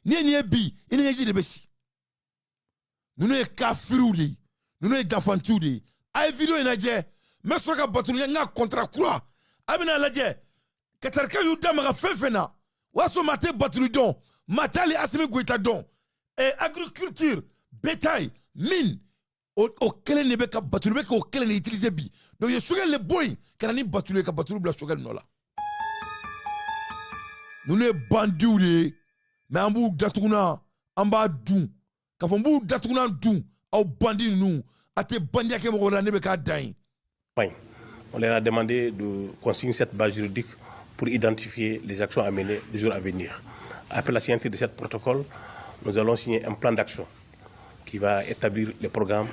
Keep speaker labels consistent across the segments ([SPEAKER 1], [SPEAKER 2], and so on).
[SPEAKER 1] ni ni bi ina ngi de besi nous ne kafiru de nous ne gafantu de ay video ina je mais so ka batulu nga contrat kura abina laje katarka yu dama fefena waso mate batulu don matali asimi goita don et agriculture bétail mine o kelen ne be ka batulu be ko kelen utiliser bi donc ye sugal le boy kana ni batulu ka batulu bla sugal no la nous ne bandiou de mais ambu datuguna amba dun ka fo mbu datuguna dun au bandi nous ate bandia ke mo la ne be ka dain.
[SPEAKER 2] On leur a demandé de consigner cette base juridique pour identifier les actions à mener les jours à venir. Après la signature de ce protocole, nous allons signer un plan d'action qui va établir les programmes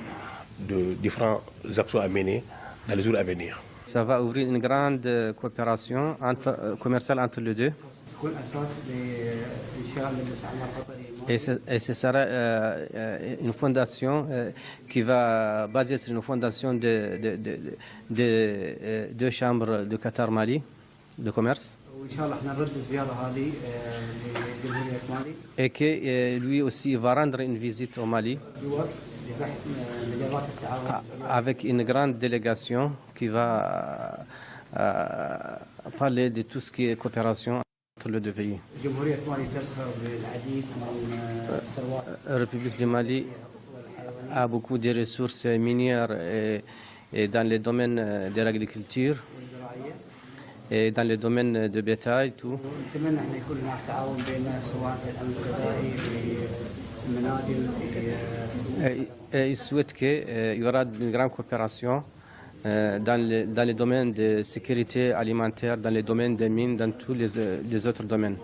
[SPEAKER 2] de différentes actions à mener dans les jours à venir.
[SPEAKER 3] Ça va ouvrir une grande coopération commerciale entre les deux. Et ce sera une fondation qui va baser sur une fondation de deux chambres de Qatar Mali de commerce. Et que lui aussi va rendre une visite au Mali avec une grande délégation qui va parler de tout ce qui est coopération entre les deux pays. La République du Mali a beaucoup de ressources minières et dans les domaines de l'agriculture et dans les domaines de bétail, tout. Et il souhaite qu'il y aura une grande coopération dans les domaines de sécurité alimentaire, dans les domaines des mines, dans tous les autres domaines.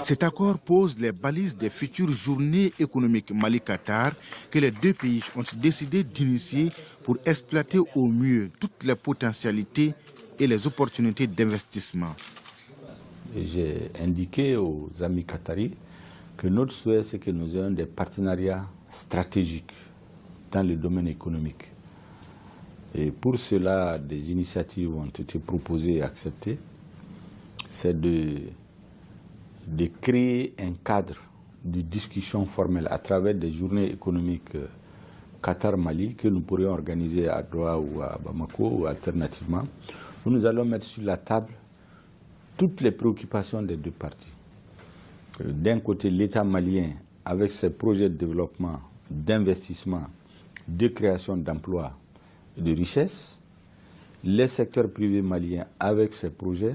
[SPEAKER 4] Cet accord pose les balises des futures journées économiques Mali-Qatar que les deux pays ont décidé d'initier pour exploiter au mieux toutes les potentialités et les opportunités d'investissement.
[SPEAKER 5] J'ai indiqué aux amis qataris que notre souhait, c'est que nous ayons des partenariats stratégiques dans le domaine économique. Et pour cela, des initiatives ont été proposées et acceptées. C'est de créer un cadre de discussion formelle à travers des journées économiques Qatar-Mali que nous pourrions organiser à Doha ou à Bamako ou alternativement, où nous allons mettre sur la table toutes les préoccupations des deux parties. D'un côté, l'État malien, avec ses projets de développement, d'investissement, de création d'emplois et de richesses, les secteurs privés maliens avec ses projets,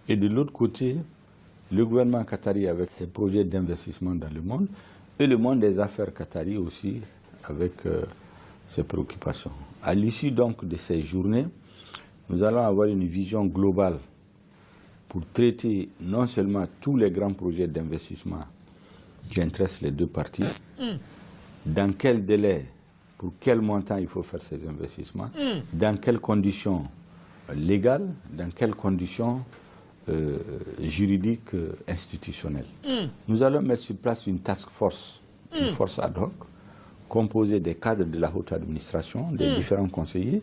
[SPEAKER 5] et de l'autre côté, le gouvernement qatari avec ses projets d'investissement dans le monde, et le monde des affaires qatari aussi avec ses préoccupations. À l'issue donc de ces journées, nous allons avoir une vision globale pour traiter non seulement tous les grands projets d'investissement qui intéressent les deux parties, dans quel délai, pour quel montant il faut faire ces investissements, dans quelles conditions légales, dans quelles conditions juridiques, institutionnelles. Nous allons mettre sur place une task force, une force ad hoc, composée des cadres de la haute administration, des différents conseillers.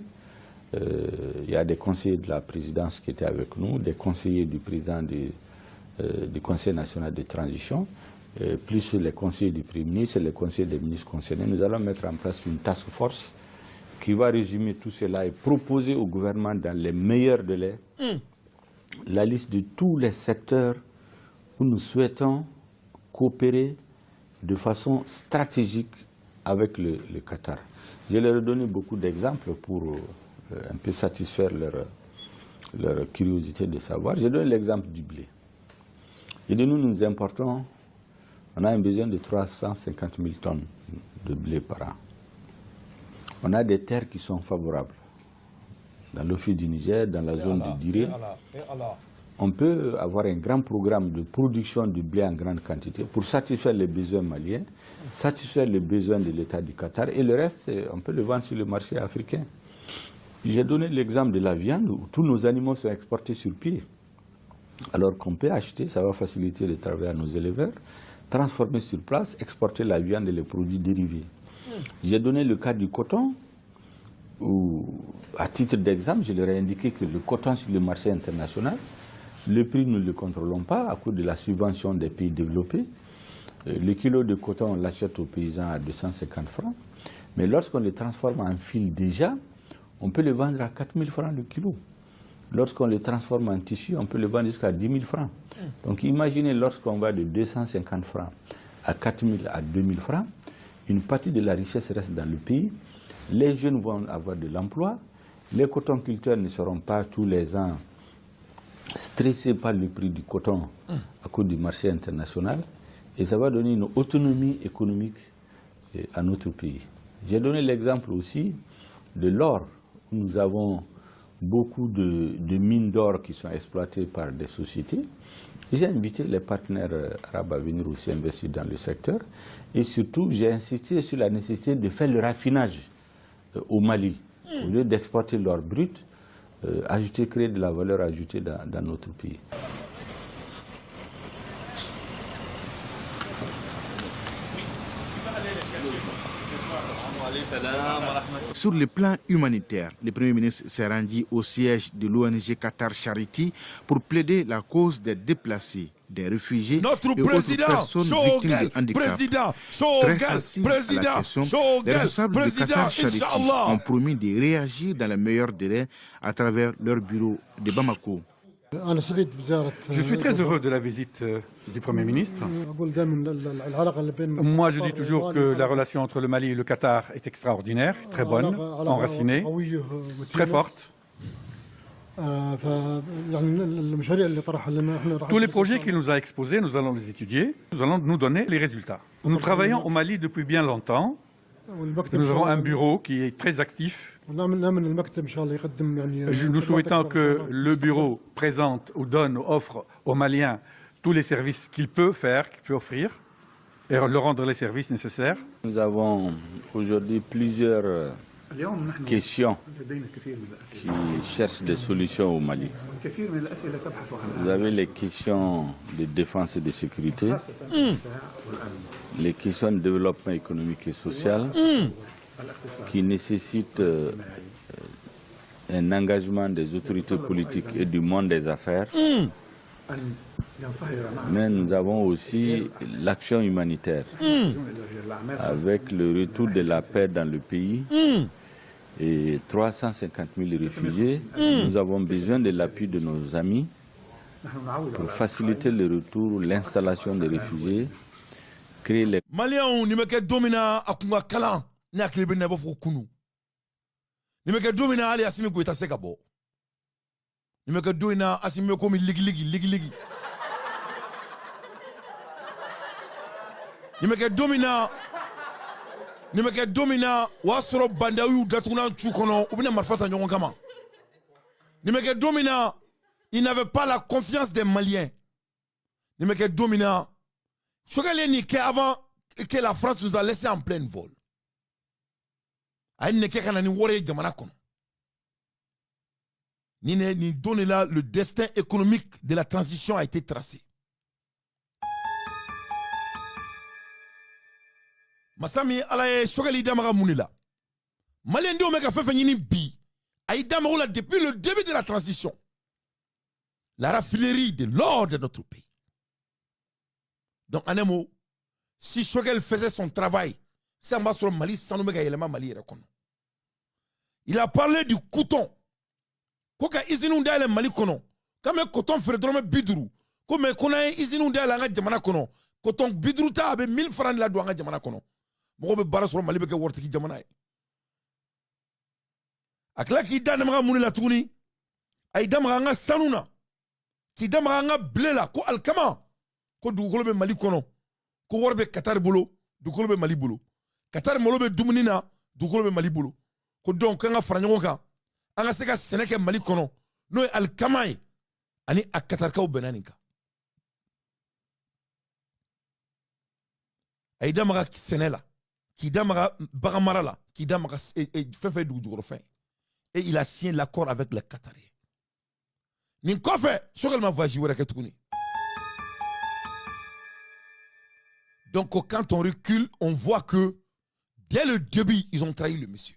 [SPEAKER 5] Il y a des conseillers de la présidence qui étaient avec nous, des conseillers du président du Conseil national de transition, plus les conseillers du Premier ministre et les conseillers des ministres concernés. Nous allons mettre en place une task force qui va résumer tout cela et proposer au gouvernement dans les meilleurs délais la liste de tous les secteurs où nous souhaitons coopérer de façon stratégique avec le Qatar. Je leur ai donné beaucoup d'exemples pour un peu satisfaire leur curiosité de savoir. J'ai donné l'exemple du blé. Et de nous importons, on a un besoin de 350 000 tonnes de blé par an. On a des terres qui sont favorables. Dans l'Ofi du Niger, dans la zone de Diré, on peut avoir un grand programme de production de blé en grande quantité pour satisfaire les besoins maliens, satisfaire les besoins de l'État du Qatar, et le reste, on peut le vendre sur le marché africain. J'ai donné l'exemple de la viande où tous nos animaux sont exportés sur pied. Alors qu'on peut acheter, ça va faciliter le travail à nos éleveurs, transformer sur place, exporter la viande et les produits dérivés. J'ai donné le cas du coton, où, à titre d'exemple, je leur ai indiqué que le coton sur le marché international, le prix, nous ne le contrôlons pas à cause de la subvention des pays développés. Le kilo de coton, on l'achète aux paysans à 250 francs. Mais lorsqu'on le transforme en fil déjà, on peut le vendre à 4 000 francs le kilo. Lorsqu'on le transforme en tissu, on peut le vendre jusqu'à 10 000 francs. Donc imaginez lorsqu'on va de 250 francs à 4 000 à 2 000 francs, une partie de la richesse reste dans le pays. Les jeunes vont avoir de l'emploi. Les cotonculteurs ne seront pas tous les ans stressés par le prix du coton à cause du marché international. Et ça va donner une autonomie économique à notre pays. J'ai donné l'exemple aussi de l'or. Nous avons beaucoup de mines d'or qui sont exploitées par des sociétés. J'ai invité les partenaires arabes à venir aussi investir dans le secteur. Et surtout, j'ai insisté sur la nécessité de faire le raffinage au Mali. Au lieu d'exporter l'or brut, créer de la valeur ajoutée dans notre pays.
[SPEAKER 4] Sur le plan humanitaire, le Premier ministre s'est rendu au siège de l'ONG Qatar Charity pour plaider la cause des déplacés, des réfugiés et autres personnes victimes de handicap. Très sensibles à la question, les responsables de Qatar Charity ont promis de réagir dans les meilleurs délais à travers leur bureau de Bamako.
[SPEAKER 6] Je suis très heureux de la visite du Premier ministre. Moi, je dis toujours que la relation entre le Mali et le Qatar est extraordinaire, très bonne, enracinée, très forte. Tous les projets qu'il nous a exposés, nous allons les étudier, nous allons nous donner les résultats. Nous travaillons au Mali depuis bien longtemps. Nous avons un bureau qui est très actif. Nous souhaitons que le bureau présente ou donne ou offre aux Maliens tous les services qu'il peut faire, qu'il peut offrir, et leur rendre les services nécessaires.
[SPEAKER 5] Nous avons aujourd'hui plusieurs questions qui cherchent des solutions au Mali. Vous avez les questions de défense et de sécurité, les questions de développement économique et social, qui nécessitent un engagement des autorités politiques et du monde des affaires. Mais nous avons aussi l'action humanitaire, avec le retour de la paix dans le pays. Et 350 000 réfugiés, nous avons besoin de l'appui de nos amis pour faciliter le retour, l'installation des réfugiés, créer les...
[SPEAKER 1] Maliens, ni meke domina akunga kala ni akilebe na bofo kunu. Ni meke domina ali asimi ko itase kabo. Ni meke domina asimi ko mi ligi. Ni meke domina wasoro bandawu datuna chukono ubina marfata nyongo kama. Ni meke domina, il n'avait pas la confiance des Maliens. Ni meke domina avant que la France nous a laissé en plein vol. Ni donne là, le destin économique de la transition a été tracé. Masami alaye sogali damara munila. Malien do meka fefe nyini bi. Aïe damara depuis le début de la transition. La raffinerie de l'or de notre pays. Donc, en un mot, si Choguel faisait son travail, c'est un sur Mali, sans nous Mali. Il a parlé du coton. Koka izinu ndale Mali kono. Comme coton ferait bidrou. Comme kona izinu ndale anga jamana kono. Coton bidrou ta abe 1000 francs la douanga jamana kono. Mogo be bara sur Mali beke wortiki jamana. Akla ki da namra muni la tuni. Ay damra nga sanuna. Ki damra nga blela ko alkama. Ko dugukolo be Mali kono ko wor be Qatar bolo dugukolo be Mali bolo Qatar molo be dumuni na dugukolo be Mali bolo ko donc kan ga fara ɲɔgɔn kan an ga se ka sɛnɛ kɛ Mali kɔnɔ n'o ye alikama ye ani a Qatarkaw bɛnna nin kan a y'i da maga sɛnɛ la k'i da maga bagan mara la k'i da maga fɛn fɛn dugu jukɔrɔfɛn et il a signé l'accord avec les Qatariens nin kɔfɛ Choguel ma voyage wɛrɛ kɛ tuguni. Donc quand on recule, on voit que dès le début, ils ont trahi le monsieur.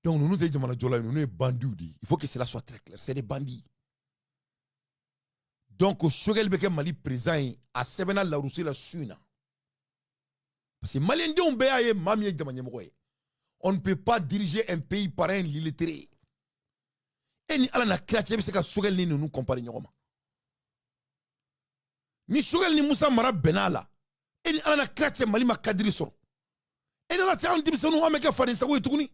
[SPEAKER 1] Donc nous sommes des bandits. Il faut que cela soit très clair. C'est des bandits. Donc Choguel beke Mali président a sebena la Russie la suina. Parce que Malien de Umbeaye mamie de Manyamoué. On ne peut pas diriger un pays par un illettré. Et ni ala na créature c'est que Choguel ni nous comparer nyoma. Ni Choguel ni Moussa Mara Benala. Et ni ala na créature Mali ma kadri soro. Et ni ala tia on dit nous ameka fani sa wo tukuni.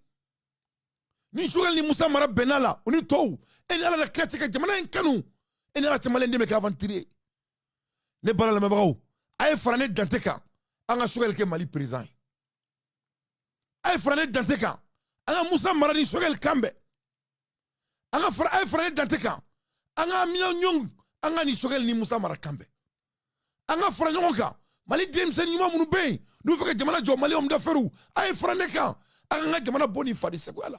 [SPEAKER 1] Ni Choguel ni Moussa Mara Benala, on est tout. Et ni ala na créature ka jamana en kanu. Et ni ala tia Malien de me ka aventurer. Ne bala la mabao. Aye frané danteka. Anga Choguel ke Mali président. Aye frané danteka. Anga Moussa Mara ni Choguel kambe. Anga aye frané danteka. Anga Nyong. Anga ni Choguel ni Moussa Mara kambe. Anga frané nyonga. Mali demsen nyuma munu be. Nous fait que jamana jo Mali homme d'affaires. Aye frané ka. Anga jamana boni fadi sekwala.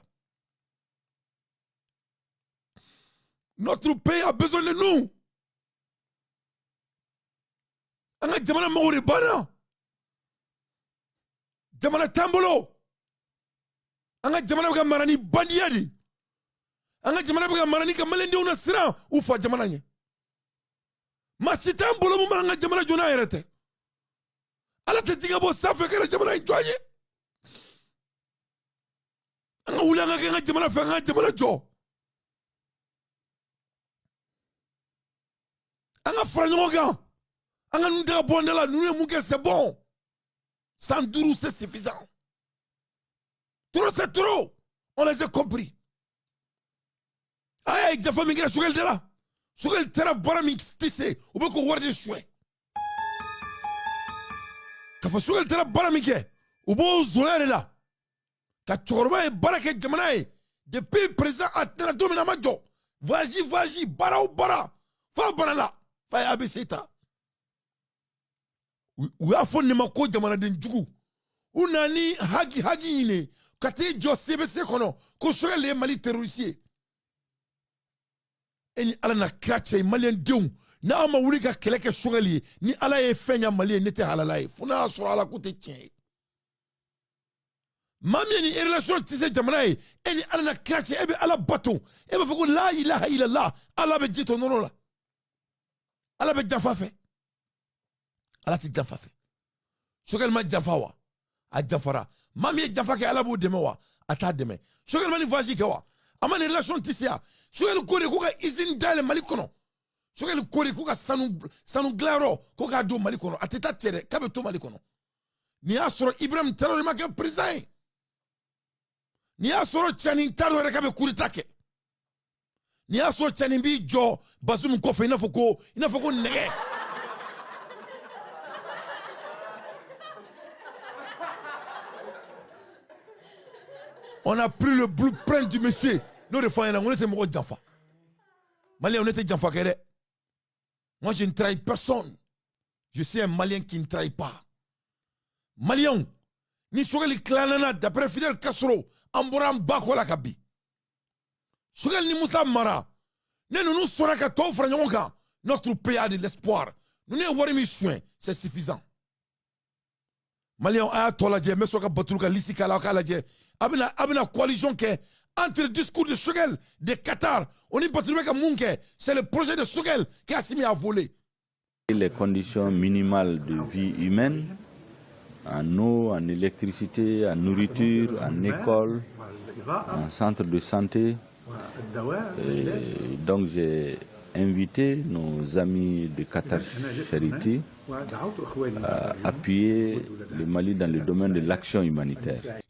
[SPEAKER 1] Notre pays a besoin de nous. Anga jamana maure bana. Jamana tambolo. Anga jamana baka marani bandiadi. Anga jamana baka marani ka malende una sira ufa jamana nye. Masi tambolo mu anga jamana jona yerete. Ala te jinga bo safe kala jamana joye. Anga ulanga ka jamana fa anga jamana jo. Anga franyoga. Anga nunda bondela nous mouke c'est bon. 112 c'est suffisant. Trop c'est trop. On les a compris. Aïe, Jaffa Mingira Choguel de là. Choguel Tera Barami Stissé. Ou bien qu'on voit des chouins. Kafa Choguel Tera Barami Ké. Ou bien Zoulé là. Ka Tchorba et Barake Jamanae. Depuis présent à Tera Domina Majo. Vas-y, bara ou bara. Fa barala. Fa abiseta. Ou a fon ma ko jamana den jugu. Unani hagi ine. Kati jo CBC kono. Ko Choguel les Mali terroriste. Eni ala na krache malien dion na ama wuli ka keleke Choguel ni ala ye fenya malien nete halalaye funa asura ala kote tien mami ni relation tise jamana eni ala na krache ebe ala baton ebe foko la ilaha illallah ala be jito nono la ala be janfafe ala ti janfafe Choguel ma janfawa a janfara mami janfake ala bo demewa ata deme Choguel mani voyage kewa ama ni relation tise ya Choguel kore ko ka izin dale Mali kono. Choguel kore ko ka sanu glaro ko ka do Mali kono. Ateta tere kabe to Mali kono. Ni asoro Ibrahim Traoré ma ke président. Ni asoro Chani Traoré kabe kuritake. Ni asoro Chani bi jo Bazoum Kofe ina foko nege. On a pris le blueprint du monsieur. Nous défendons, on était mort d'enfant. Malien, on était d'enfant. Moi, je ne trahis personne. Je suis un Malien qui ne trahit pas. Malien, ni Choguel clanana d'après Fidel Castro, Amboram Bako la Kabi. Choguel ni Moussa Mara. Nous sommes à toi, notre pays a de l'espoir. Nous n'avons pas mis soin, c'est suffisant. Malien, a toi la dje, mais soka batuluka lisika la kala dje. Abina coalition qui entre le discours de Choguel, de Qatar, on est battu avec Mounke, c'est le projet de Choguel qui a s'y mis à voler.
[SPEAKER 5] Les conditions minimales de vie humaine, en eau, en électricité, en nourriture, en école, en centre de santé. Et donc j'ai invité nos amis de Qatar Charity à appuyer le Mali dans le domaine de l'action humanitaire.